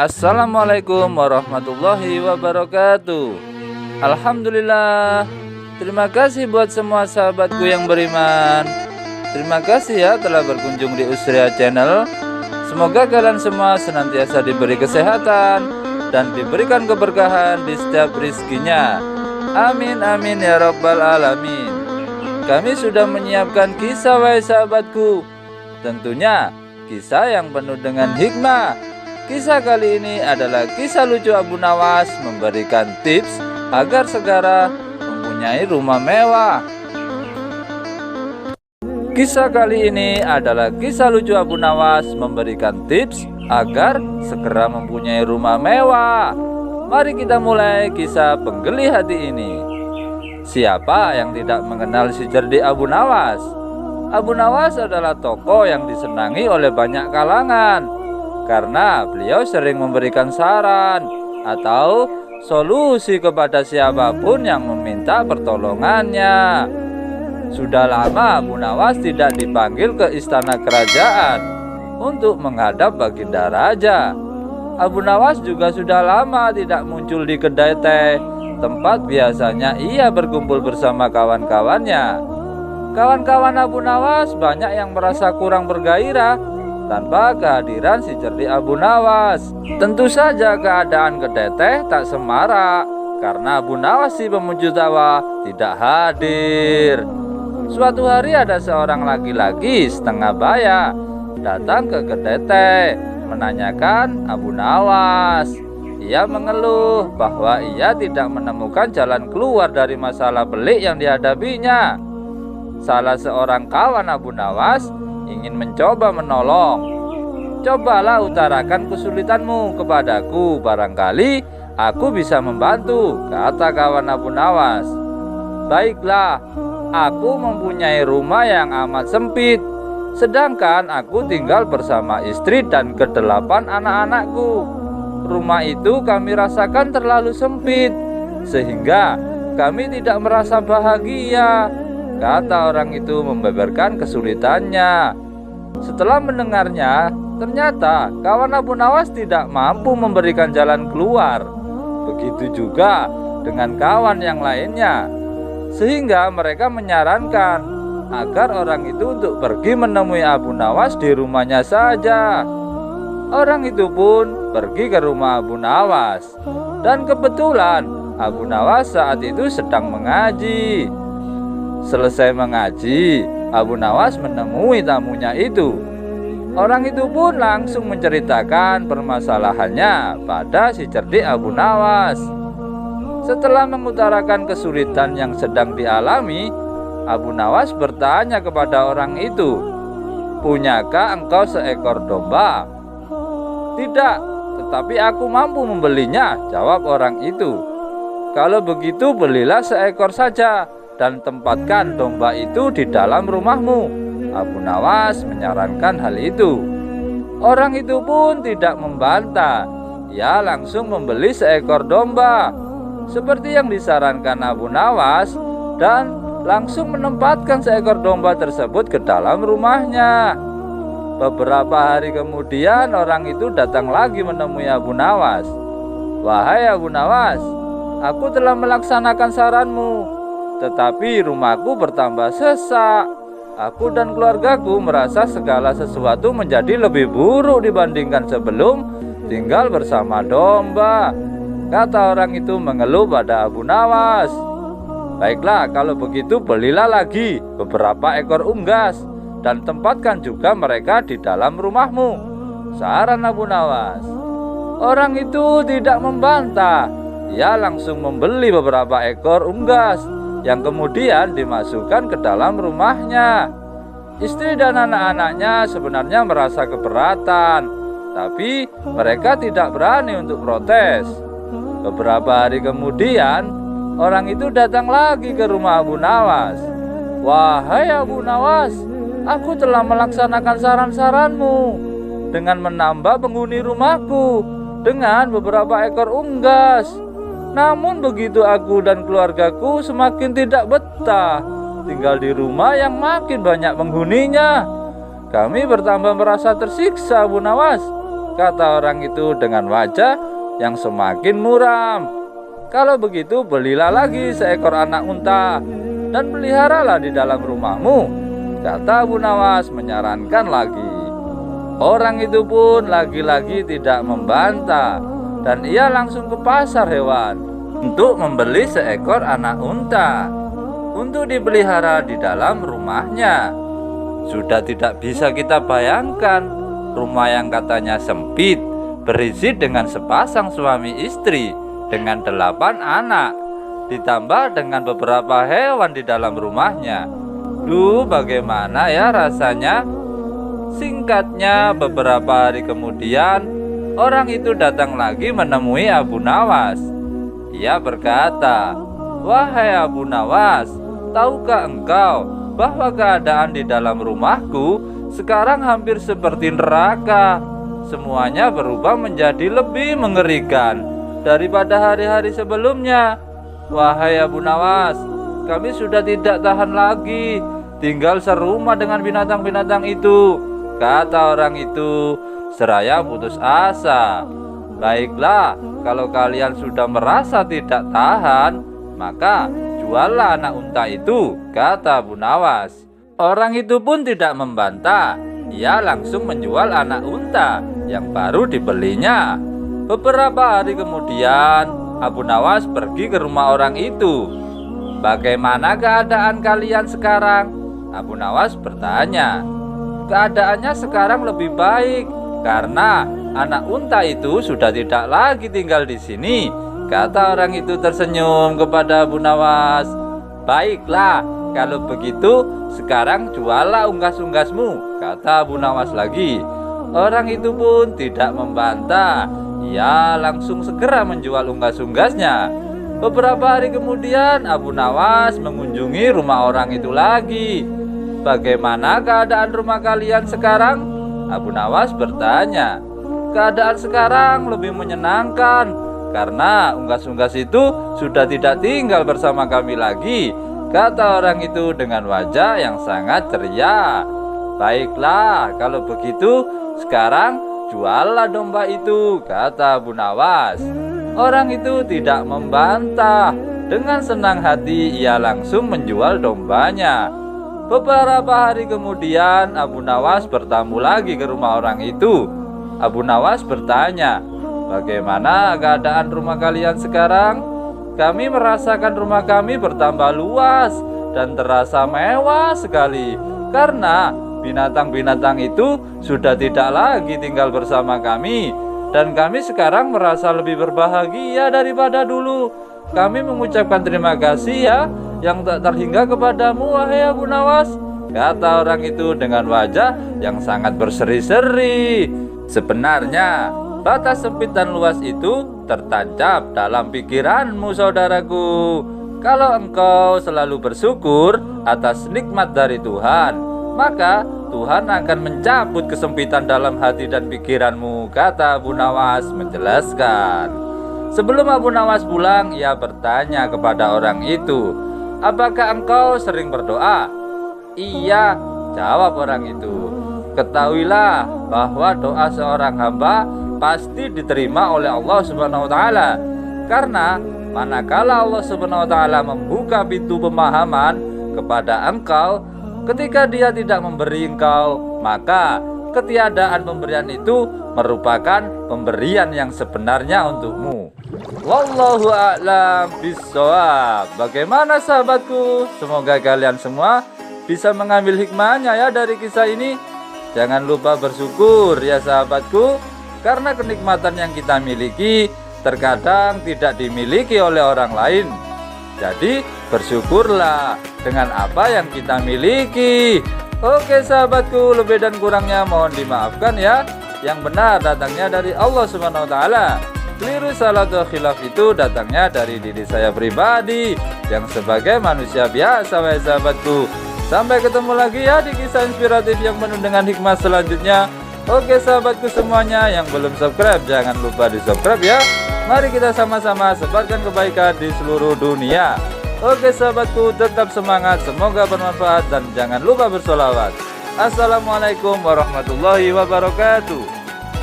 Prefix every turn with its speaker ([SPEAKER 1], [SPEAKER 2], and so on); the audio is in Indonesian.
[SPEAKER 1] Assalamualaikum warahmatullahi wabarakatuh. Alhamdulillah. Terima kasih buat semua sahabatku yang beriman. Terima kasih ya telah berkunjung di Usria Channel. Semoga kalian semua senantiasa diberi kesehatan dan diberikan keberkahan di setiap rizkinya. Amin amin ya rabbal alamin. Kami sudah menyiapkan kisah wahai sahabatku. Tentunya kisah yang penuh dengan hikmah. Kisah kali ini adalah kisah lucu Abu Nawas memberikan tips agar segera mempunyai rumah mewah. Kisah kali ini adalah kisah lucu Abu Nawas memberikan tips agar segera mempunyai rumah mewah. Mari kita mulai kisah penggeli hati ini. Siapa yang tidak mengenal si cerdik Abu Nawas? Abu Nawas adalah tokoh yang disenangi oleh banyak kalangan karena beliau sering memberikan saran atau solusi kepada siapapun yang meminta pertolongannya. Sudah lama Abu Nawas tidak dipanggil ke istana kerajaan untuk menghadap Baginda Raja. Abu Nawas juga sudah lama tidak muncul di kedai teh, tempat biasanya ia berkumpul bersama kawan-kawannya. Kawan-kawan Abu Nawas banyak yang merasa kurang bergairah tanpa kehadiran si cerdik Abu Nawas. Tentu saja keadaan kedai teh tak semarak karena Abu Nawas si pemuju tawa tidak hadir. Suatu hari ada seorang laki-laki setengah baya datang ke kedai teh menanyakan Abu Nawas. Ia mengeluh bahwa ia tidak menemukan jalan keluar dari masalah pelik yang dihadapinya. Salah seorang kawan Abu Nawas ingin mencoba menolong. Cobalah utarakan kesulitanmu kepadaku, barangkali aku bisa membantu, kata kawan Abu Nawas. Baiklah, aku mempunyai rumah yang amat sempit, sedangkan aku tinggal bersama istri dan ke-8 anak-anakku. Rumah itu kami rasakan terlalu sempit, sehingga kami tidak merasa bahagia, kata orang itu membeberkan kesulitannya. Setelah mendengarnya, ternyata kawan Abu Nawas tidak mampu memberikan jalan keluar. Begitu juga dengan kawan yang lainnya, sehingga mereka menyarankan agar orang itu untuk pergi menemui Abu Nawas di rumahnya saja. Orang itu pun pergi ke rumah Abu Nawas, dan kebetulan Abu Nawas saat itu sedang mengaji. Selesai mengaji, Abu Nawas menemui tamunya itu. Orang itu pun langsung menceritakan permasalahannya pada si cerdik Abu Nawas. Setelah mengutarakan kesulitan yang sedang dialami, Abu Nawas bertanya kepada orang itu, "Punyakah engkau seekor domba?" "Tidak, tetapi aku mampu membelinya," jawab orang itu. "Kalau begitu belilah seekor saja dan tempatkan domba itu di dalam rumahmu." Abu Nawas menyarankan hal itu. Orang itu pun tidak membantah. Ia langsung membeli seekor domba seperti yang disarankan Abu Nawas dan langsung menempatkan seekor domba tersebut ke dalam rumahnya. Beberapa hari kemudian orang itu datang lagi menemui Abu Nawas. "Wahai Abu Nawas, aku telah melaksanakan saranmu, tetapi rumahku bertambah sesak. Aku dan keluargaku merasa segala sesuatu menjadi lebih buruk dibandingkan sebelum tinggal bersama domba," kata orang itu mengeluh pada Abu Nawas. "Baiklah, kalau begitu belilah lagi beberapa ekor unggas dan tempatkan juga mereka di dalam rumahmu," saran Abu Nawas. Orang itu tidak membantah. Ia langsung membeli beberapa ekor unggas yang kemudian dimasukkan ke dalam rumahnya. Istri dan anak-anaknya sebenarnya merasa keberatan, tapi mereka tidak berani untuk protes. Beberapa hari kemudian, orang itu datang lagi ke rumah Abu Nawas. "Wahai Abu Nawas, aku telah melaksanakan saran-saranmu dengan menambah penghuni rumahku dengan beberapa ekor unggas. Namun begitu aku dan keluargaku semakin tidak betah tinggal di rumah yang makin banyak penghuninya. Kami bertambah merasa tersiksa, Abu Nawas, kata orang itu dengan wajah yang semakin muram. "Kalau begitu belilah lagi seekor anak unta dan peliharalah di dalam rumahmu," kata Abu Nawas menyarankan lagi. Orang itu pun lagi-lagi tidak membantah, dan ia langsung ke pasar hewan untuk membeli seekor anak unta untuk dipelihara di dalam rumahnya. Sudah tidak bisa kita bayangkan rumah yang katanya sempit, berisi dengan sepasang suami istri dengan 8 anak, ditambah dengan beberapa hewan di dalam rumahnya. Duh, bagaimana ya rasanya? Singkatnya, beberapa hari kemudian orang itu datang lagi menemui Abu Nawas. Ia berkata, "Wahai Abu Nawas, tahukah engkau bahwa keadaan di dalam rumahku sekarang hampir seperti neraka? Semuanya berubah menjadi lebih mengerikan daripada hari-hari sebelumnya. Wahai Abu Nawas, kami sudah tidak tahan lagi tinggal serumah dengan binatang-binatang itu," kata orang itu seraya putus asa. "Baiklah, kalau kalian sudah merasa tidak tahan, maka juallah anak unta itu," kata Abu Nawas. Orang itu pun tidak membantah. Ia langsung menjual anak unta yang baru dibelinya. Beberapa hari kemudian, Abu Nawas pergi ke rumah orang itu. "Bagaimana keadaan kalian sekarang?" Abu Nawas bertanya. "Keadaannya sekarang lebih baik karena anak unta itu sudah tidak lagi tinggal di sini," kata orang itu tersenyum kepada Abu Nawas. "Baiklah, kalau begitu sekarang juallah unggas-unggasmu," kata Abu Nawas lagi. Orang itu pun tidak membantah. Ia langsung segera menjual unggas-unggasnya. Beberapa hari kemudian Abu Nawas mengunjungi rumah orang itu lagi. "Bagaimana keadaan rumah kalian sekarang?" Abu Nawas bertanya. "Keadaan sekarang lebih menyenangkan karena unggas-unggas itu sudah tidak tinggal bersama kami lagi," kata orang itu dengan wajah yang sangat ceria. "Baiklah, kalau begitu sekarang juallah domba itu," kata Abu Nawas. Orang itu tidak membantah. Dengan senang hati ia langsung menjual dombanya. Beberapa hari kemudian Abu Nawas bertamu lagi ke rumah orang itu. Abu Nawas bertanya, "Bagaimana keadaan rumah kalian sekarang?" "Kami merasakan rumah kami bertambah luas dan terasa mewah sekali karena binatang-binatang itu sudah tidak lagi tinggal bersama kami, dan kami sekarang merasa lebih berbahagia daripada dulu. Kami mengucapkan terima kasih ya yang tak terhingga kepadamu, wahai Abu Nawas," kata orang itu dengan wajah yang sangat berseri-seri. Sebenarnya batas sempit dan luas itu tertancap dalam pikiranmu, saudaraku. Kalau engkau selalu bersyukur atas nikmat dari Tuhan, maka Tuhan akan mencabut kesempitan dalam hati dan pikiranmu, kata Abu Nawas menjelaskan. Sebelum Abu Nawas pulang, ia bertanya kepada orang itu, "Apakah engkau sering berdoa?" "Iya," jawab orang itu. "Ketahuilah bahwa doa seorang hamba pasti diterima oleh Allah Subhanahu wa taala. Karena manakala Allah Subhanahu wa taala membuka pintu pemahaman kepada engkau, ketika Dia tidak memberi engkau, maka ketiadaan pemberian itu merupakan pemberian yang sebenarnya untukmu. Wallahu a'lam bishawab." Bagaimana sahabatku? Semoga kalian semua bisa mengambil hikmahnya ya dari kisah ini. Jangan lupa bersyukur ya sahabatku, karena kenikmatan yang kita miliki terkadang tidak dimiliki oleh orang lain. Jadi bersyukurlah dengan apa yang kita miliki. Oke sahabatku, lebih dan kurangnya mohon dimaafkan ya. Yang benar datangnya dari Allah Subhanahu wa taala. Keliru, salah atau khilaf itu datangnya dari diri saya pribadi yang sebagai manusia biasa, wahai sahabatku. Sampai ketemu lagi ya di kisah inspiratif yang penuh dengan hikmah selanjutnya. Oke sahabatku semuanya, yang belum subscribe jangan lupa di subscribe ya. Mari kita sama-sama sebarkan kebaikan di seluruh dunia. Oke sahabatku, tetap semangat, semoga bermanfaat, dan jangan lupa bersolawat. Assalamualaikum warahmatullahi wabarakatuh.